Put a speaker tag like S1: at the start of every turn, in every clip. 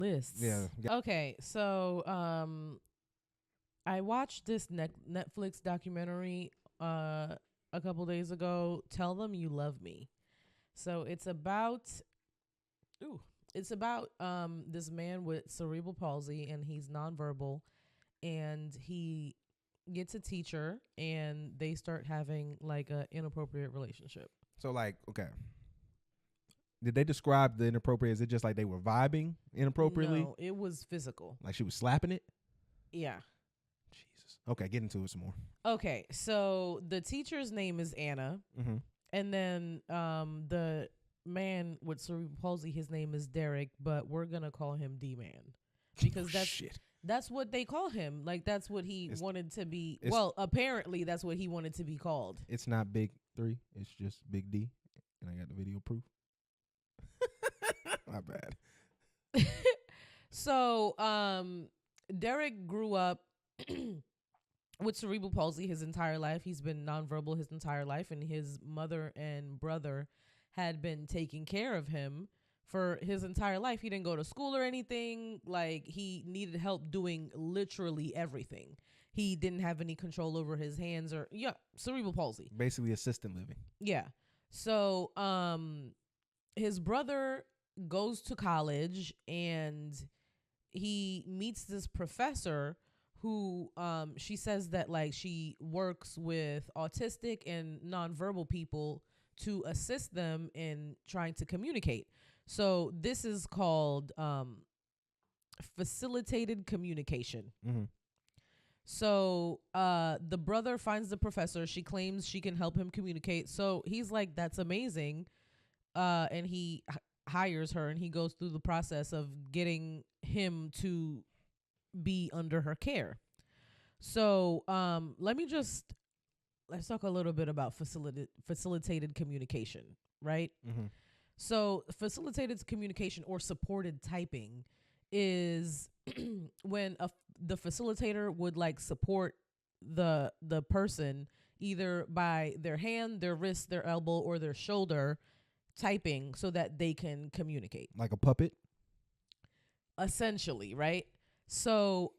S1: lists.
S2: Yeah.
S1: Okay, so I watched this Netflix documentary a couple days ago. Tell Them You Love Me. So ooh, it's about this man with cerebral palsy, and he's nonverbal, and he gets a teacher, and they start having like a inappropriate relationship.
S2: So like, okay. Did they describe the inappropriate? Is it just like they were vibing inappropriately?
S1: No, it was physical.
S2: Like she was slapping it?
S1: Yeah.
S2: Jesus. Okay, get into it some more.
S1: Okay, so the teacher's name is Anna,
S2: Mm-hmm.
S1: and then the man with cerebral palsy, his name is Derek, but we're gonna call him D-Man because that's what they call him. Like that's what he wanted to be. Well, apparently that's what he wanted to be called.
S2: It's not Big 3. It's just Big D, and I got the video proof. My bad.
S1: So, Derek grew up with cerebral palsy his entire life. He's been nonverbal his entire life, and his mother and brother had been taking care of him for his entire life. He didn't go to school or anything. Like, he needed help doing literally everything. He didn't have any control over his hands or cerebral palsy.
S2: Basically assisted living.
S1: Yeah. So, his brother goes to college, and he meets this professor who she says that like she works with autistic and nonverbal people to assist them in trying to communicate. So this is called facilitated communication.
S2: Mm-hmm.
S1: So the brother finds the professor. She claims she can help him communicate. So he's like, that's amazing. And he hires her, and he goes through the process of getting him to be under her care. So let's talk a little bit about facilitated communication, right?
S2: Mm-hmm.
S1: So facilitated communication or supported typing is when the facilitator would like support the person either by their hand, their wrist, their elbow, or their shoulder typing so that they can communicate.
S2: Like a puppet?
S1: Essentially, right? So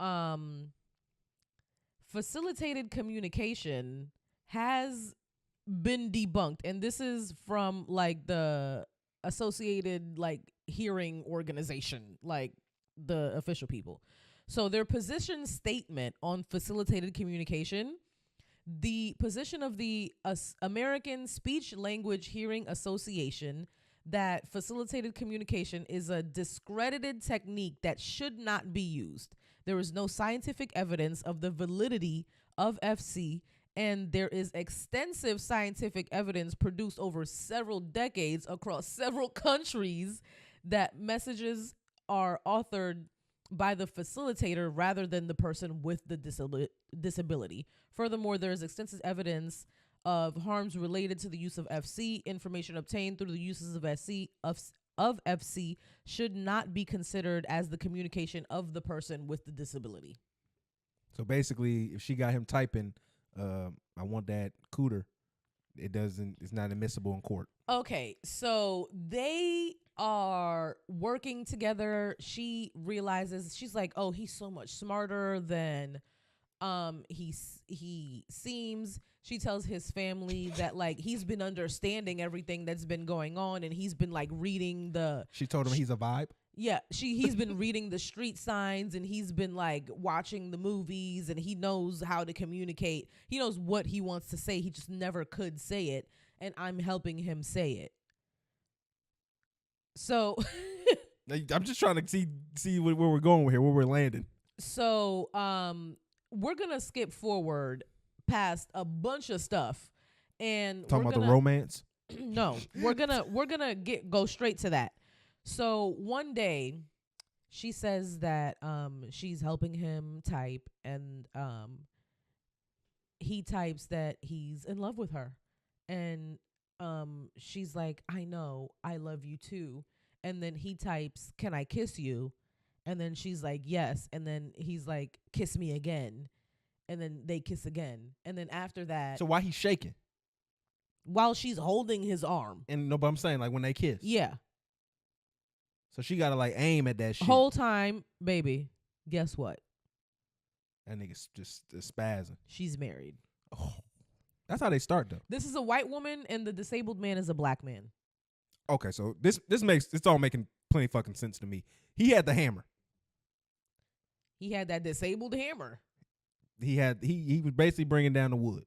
S1: facilitated communication has been debunked, and this is from like the Associated like Hearing Organization, like the official people. So their position statement on facilitated communication, the position of the American Speech Language Hearing Association, that facilitated communication is a discredited technique that should not be used. There is no scientific evidence of the validity of FC, and there is extensive scientific evidence produced over several decades across several countries that messages are authored by the facilitator rather than the person with the disability. Furthermore, there is extensive evidence of harms related to the use of FC. Information obtained through the uses of FC should not be considered as the communication of the person with the disability.
S2: So basically, if she got him typing, I want that cooter, it's not admissible in court.
S1: Okay, so they are working together. She realizes, she's like, oh, he's so much smarter than he seems. She tells his family that like he's been understanding everything that's been going on, and he's been like reading
S2: She told him he's a vibe?
S1: Yeah, he's been reading the street signs, and he's been like watching the movies, and he knows how to communicate. He knows what he wants to say. He just never could say it, and I'm helping him say it. So
S2: I'm just trying to see where we're going here, where we're landing.
S1: So we're gonna skip forward past a bunch of stuff, and
S2: talking about the romance.
S1: No, we're gonna go straight to that. So one day, she says that she's helping him type, and he types that he's in love with her, and she's like, I know, I love you too. And then he types, can I kiss you? And then she's like, yes. And then he's like, kiss me again. And then they kiss again. And then after that.
S2: So why he's shaking?
S1: While she's holding his arm.
S2: And no, but I'm saying like when they kiss.
S1: Yeah.
S2: So she gotta like aim at that shit.
S1: Whole time, baby, guess what?
S2: That nigga's just spazzing.
S1: She's married.
S2: Oh, that's how they start though.
S1: This is a white woman and the disabled man is a black man.
S2: Okay, so this makes it's all making plenty fucking sense to me. He had the hammer.
S1: He had that disabled hammer.
S2: He was basically bringing down the wood.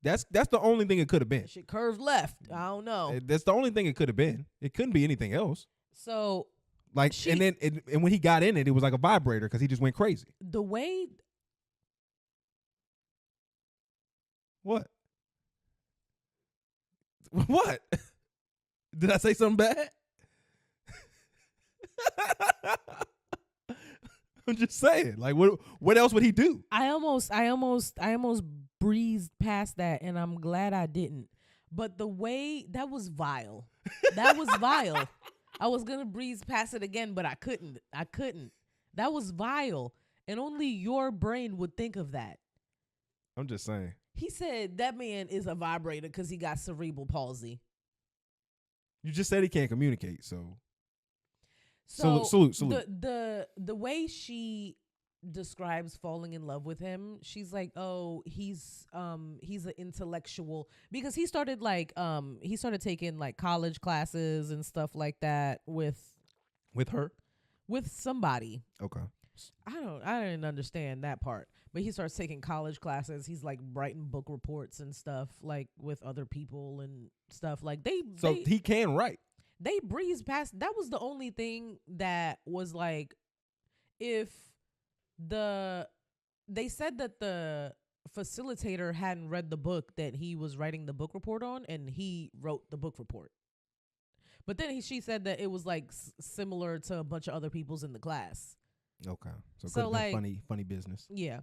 S2: That's the only thing it could have been.
S1: Shit curved left. I don't know.
S2: That's the only thing it could have been. It couldn't be anything else.
S1: So
S2: like, and then and when he got in it, it was like a vibrator because he just went crazy.
S1: The way.
S2: What? What? Did I say something bad? I'm just saying. Like, what else would he do?
S1: I almost breezed past that, and I'm glad I didn't. But the way that was vile. That was vile. I was gonna breeze past it again, but I couldn't. That was vile, and only your brain would think of that.
S2: I'm just saying.
S1: He said that man is a vibrator because he got cerebral palsy.
S2: You just said he can't communicate, so salute.
S1: The way she describes falling in love with him, she's like, oh, he's an intellectual, because he started taking like college classes and stuff like that with somebody.
S2: Okay.
S1: I didn't understand that part. But he starts taking college classes. He's like writing book reports and stuff like with other people and stuff. Like
S2: he can write.
S1: They breezed past. That was the only thing that was like, they said that the facilitator hadn't read the book that he was writing the book report on, and he wrote the book report. But then she said that it was like similar to a bunch of other people's in the class.
S2: Okay. So like, funny business.
S1: Yeah.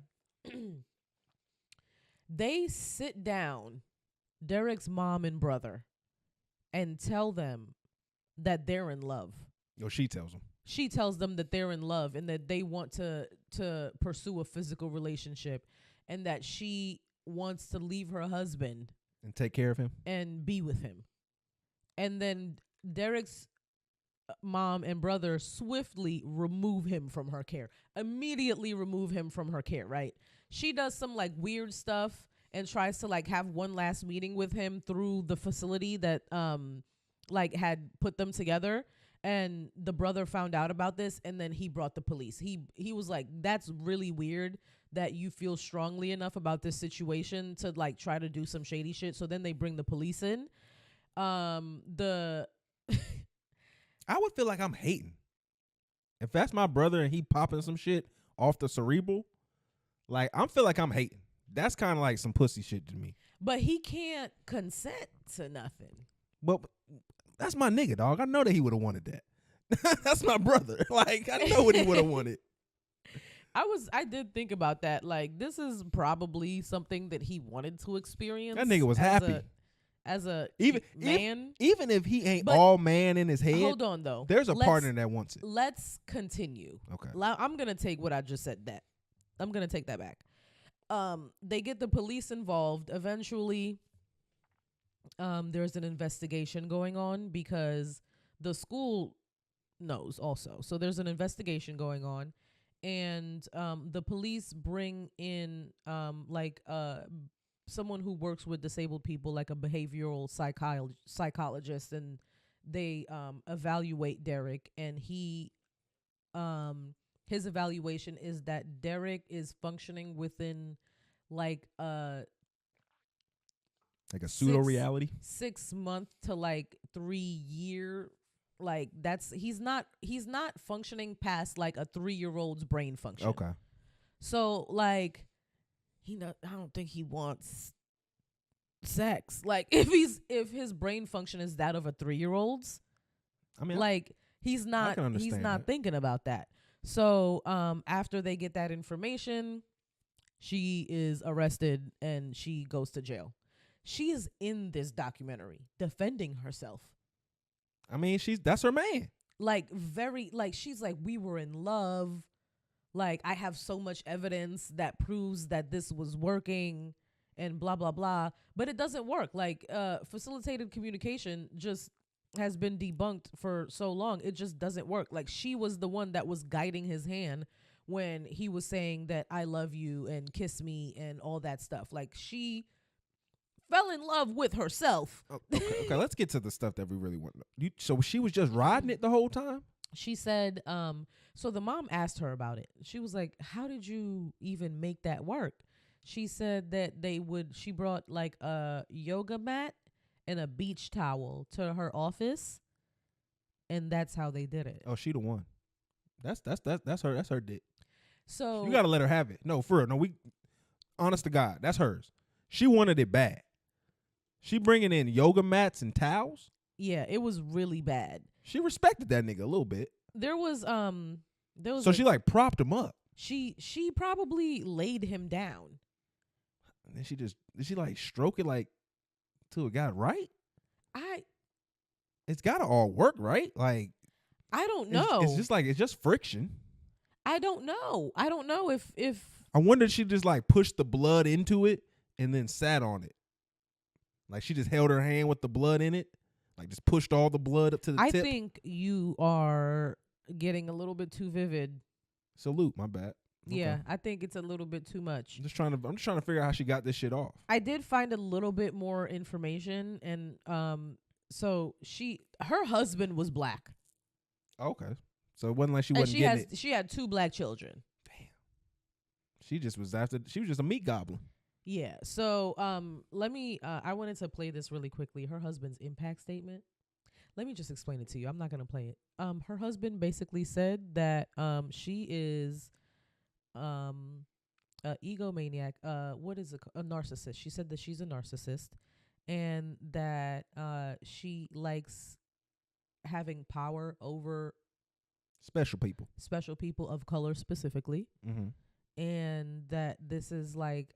S1: They sit down, Derek's mom and brother, and tell them that they're in love.
S2: Or she tells them.
S1: She tells them that they're in love and that they want to pursue a physical relationship, and that she wants to leave her husband
S2: and take care of him
S1: and be with him. And then Derek's mom and brother swiftly remove him from her care. Immediately remove him from her care, right? She does some like weird stuff and tries to like have one last meeting with him through the facility that like had put them together. And the brother found out about this, and then he brought the police. He was like, that's really weird that you feel strongly enough about this situation to like try to do some shady shit. So then they bring the police in. I
S2: would feel like I'm hating. If that's my brother and he popping some shit off the cerebral, like I feel like I'm hating. That's kind of like some pussy shit to me.
S1: But he can't consent to nothing.
S2: But that's my nigga, dog. I know that he would have wanted that. That's my brother. Like I know what he would have wanted.
S1: I did think about that. Like this is probably something that he wanted to experience.
S2: That nigga was happy.
S1: As a
S2: man, even if he ain't all man in his head,
S1: hold on though.
S2: There's a partner that wants it.
S1: Let's continue.
S2: Okay,
S1: I'm gonna take what I just said. I'm gonna take that back. They get the police involved. Eventually, there's an investigation going on because the school knows also. So there's an investigation going on, and the police bring in someone who works with disabled people, like a behavioral psychologist, and they evaluate Derek, and his evaluation is that Derek is functioning within like a
S2: pseudo reality,
S1: 6 month to like 3 year, like he's not functioning past like a 3-year-old's brain function.
S2: Okay, so like
S1: I don't think he wants sex. Like if his brain function is that of a 3-year-old's, I mean, like he's not thinking about that. So after they get that information, she is arrested and she goes to jail. She is in this documentary defending herself.
S2: I mean, that's her man.
S1: Like she's like, we were in love. Like, I have so much evidence that proves that this was working and blah, blah, blah. But it doesn't work. Like, facilitated communication just has been debunked for so long. It just doesn't work. Like, she was the one that was guiding his hand when he was saying that I love you and kiss me and all that stuff. Like, she fell in love with herself.
S2: Okay, let's get to the stuff that we really want to know. So she was just riding it the whole time?
S1: She said, so the mom asked her about it. She was like, how did you even make that work? She said that she brought like a yoga mat and a beach towel to her office, and that's how they did it.
S2: Oh, she the one. That's her dick.
S1: So
S2: you gotta let her have it. No, for real. No, honest to God, that's hers. She wanted it bad. She bringing in yoga mats and towels.
S1: Yeah, it was really bad.
S2: She respected that nigga a little bit.
S1: There was
S2: So she like propped him up.
S1: She probably laid him down.
S2: And then did she like stroke it like till it got right? It's gotta all work, right? Like,
S1: I don't know.
S2: It's just friction.
S1: I don't know if
S2: I wonder if she just like pushed the blood into it and then sat on it. Like she just held her hand with the blood in it. Like just pushed all the blood up to the tip.
S1: I think you are getting a little bit too vivid.
S2: Salute, my bad. Okay.
S1: Yeah, I think it's a little bit too much.
S2: I'm just trying to figure out how she got this shit off.
S1: I did find a little bit more information, and so her husband was black.
S2: Okay, so it wasn't like she wasn't getting it.
S1: She had 2 black children.
S2: Damn, she was just a meat goblin.
S1: Yeah. So let me. I wanted to play this really quickly. Her husband's impact statement. Let me just explain it to you. I'm not gonna play it. Her husband basically said that she is a egomaniac. What is a narcissist? She said that she's a narcissist, and that she likes having power over
S2: special people
S1: of color specifically, and that this is like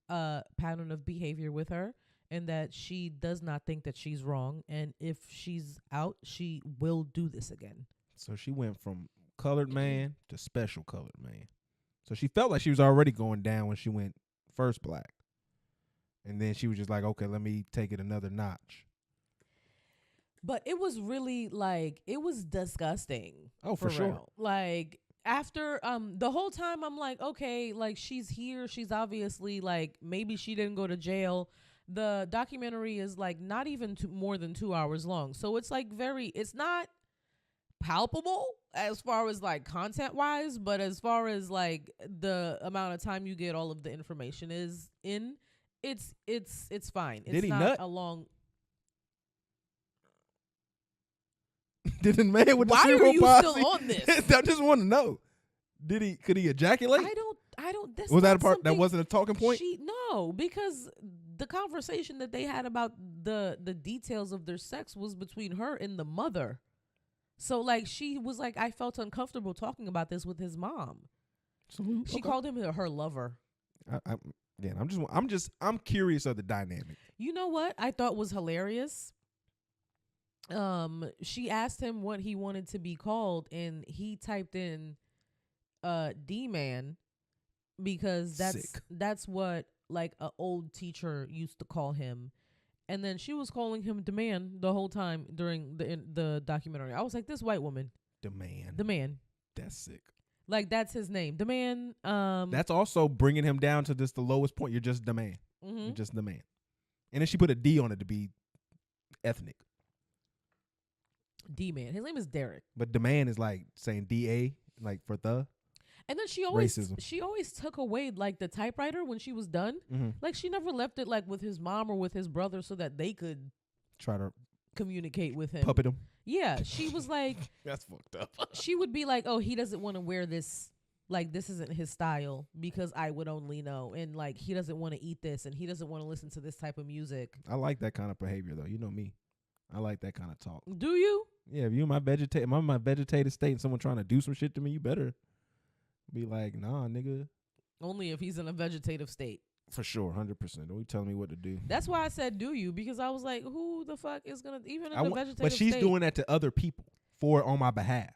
S1: a pattern of behavior with her, and that she does not think that she's wrong, and if she's out, she will do this again.
S2: So she went from colored man to special colored man. So she felt like she was already going down when she went first black. And then she was just like, okay, let me take it another notch.
S1: But it was really like, it was disgusting.
S2: Oh, for sure.
S1: Real. Like, after the whole time I'm like, okay, like she's here. She's obviously like, maybe she didn't go to jail. The documentary is like not even more than 2 hours long. So it's like it's not palpable as far as like content wise, but as far as like the amount of time you get all of the information is in, it's fine. It's
S2: Did he
S1: not
S2: nut?
S1: a long.
S2: Did the man with
S1: Why
S2: the cerebral
S1: are you
S2: palsy,
S1: still on this?
S2: I just want to know. Could he ejaculate?
S1: I don't. That's
S2: Was that
S1: not
S2: a part that
S1: something
S2: wasn't a talking point?
S1: No, because the conversation that they had about the details of their sex was between her and the mother. So like she was like, I felt uncomfortable talking about this with his mom. She called him her lover.
S2: I'm curious of the dynamic.
S1: You know what I thought was hilarious? She asked him what he wanted to be called, and he typed in D-man, because that's what like a old teacher used to call him. And then she was calling him the man the whole time during the documentary. I was like, this white woman.
S2: The man.
S1: The man.
S2: That's sick.
S1: Like, that's his name. The man.
S2: That's also bringing him down to just the lowest point. You're just the man.
S1: Mm-hmm.
S2: You're just the man. And then she put a D on it to be ethnic.
S1: D-man. His name is Derek.
S2: But the man is like saying D-A, like for the.
S1: And then she always took away like the typewriter when she was done.
S2: Mm-hmm.
S1: Like she never left it like with his mom or with his brother so that they could
S2: try to
S1: communicate with him.
S2: Puppet him.
S1: Yeah, she was like,
S2: that's fucked up.
S1: She would be like, oh, he doesn't want to wear this. Like, this isn't his style because I would only know. And like, he doesn't want to eat this and he doesn't want to listen to this type of music.
S2: I like that kind of behavior though. You know me. I like that kind of talk.
S1: Do you?
S2: Yeah, if I'm in my vegetative state and someone trying to do some shit to me, you better be like, nah, nigga.
S1: Only if he's in a vegetative state.
S2: For sure, 100%. Don't be telling me what to do.
S1: That's why I said do you, because I was like, who the fuck is going to, even in a vegetative state.
S2: But she's doing that to other people on my behalf.